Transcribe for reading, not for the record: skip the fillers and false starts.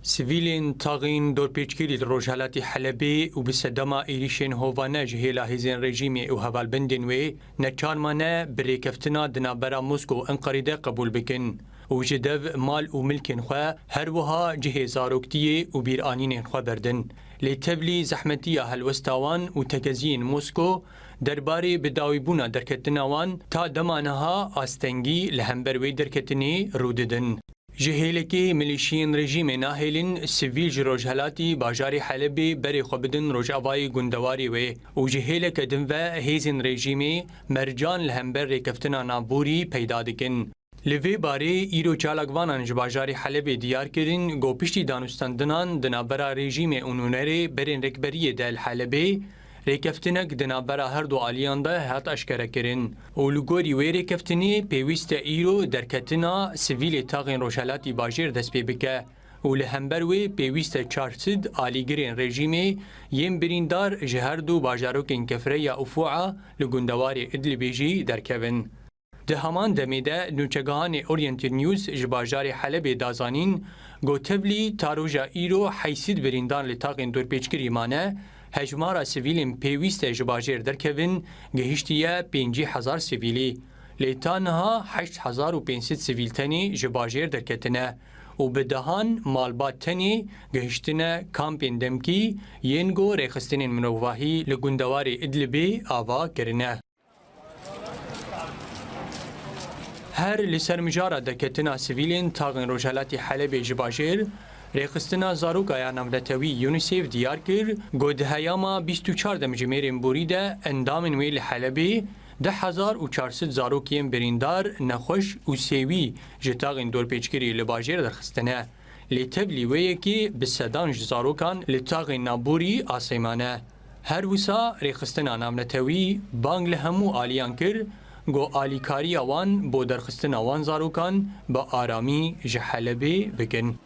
سیویلین تاغین دورپیچگیری روجهلاتی حلبی و بسدما ایریشین هوانه جهیلا هیزین رژیمی و هوالبندین وی نچارمانه بریکفتنا دنابرا موسکو انقریده قبول بکن و جدو مال و ملکین خواه هر وها جهی زاروکتیه و بیرانین خواه بردن لیتولی زحمتیه هلوستاوان و تکزین موسکو درباره بداوی بونا درکتناوان تا دمانها آستنگی لهمبروی درکتنی روددن. جهیلکی ملیشین رژیم ناهلین سیویل جروجهلاتی باجاری حلبی بری خوبدن روجاوای گندواری و جهیلک دنو هیزین رژیمی مرجان لهمبر ریکفتنا نابوری پیدا دکن. لوی باره ایرو چالاگوانان جباجاری حلبی دیار کرن گو پشتی دانستاندنان دنابرا رژیم اونونری برین رکبری دل حلبی ریکفتنک دنابرا هر دو آلیان ده هات اشکره کرن و لگوری وی ریکفتنی پیویست ایرو درکتنا سیویل تاغین روشالاتی باجیر دست پی بکه و لهمبر وی پیویست 400 آلیگرین رژیمی یم بریندار جهر دو باجاروکین کفره یا افوعا لگندواری ادلبیجی درکوین. ده همان دمیده نوچگاهان اورینتل نیوز جباجاری حلب دازانین گوتبلی تاروجا ایرو حیثیت بریندان لطاقین دورپیچگیری مانه هجمارا سیویلین پیویست جباجیر درکوین گهشتیه 5000 سیویلی لیتانها 8500 سیویل تنی جباجیر درکتنه و بدهان مالبات تنی گهشتنه کامپین دمکی ینگو ریخستنین منوواهی لگندواری ادلبی آوا کرنه. هر لسرمجارا دکتنا سیویلین تاغن روجهلاتی حلب جباجیر ریخستنا زاروکایا نملتوی یونیسیف دیار کر گودهایاما 24 دمجمیرین بوریده اندامن ویل حلبی 10400 زاروکیم بریندار نخوش و سیوی جتاغن دورپیچگیری لباجیر درخستنه لیتولی ویکی بسدانج زاروکان لتاغن نابوری آسیمانه هر وسا ریخستنا نملتوی بانگ لهمو آلیان کر گو آلیکاری آوان بو درخستن آوان زاروکان با آرامی جحلبی بکن.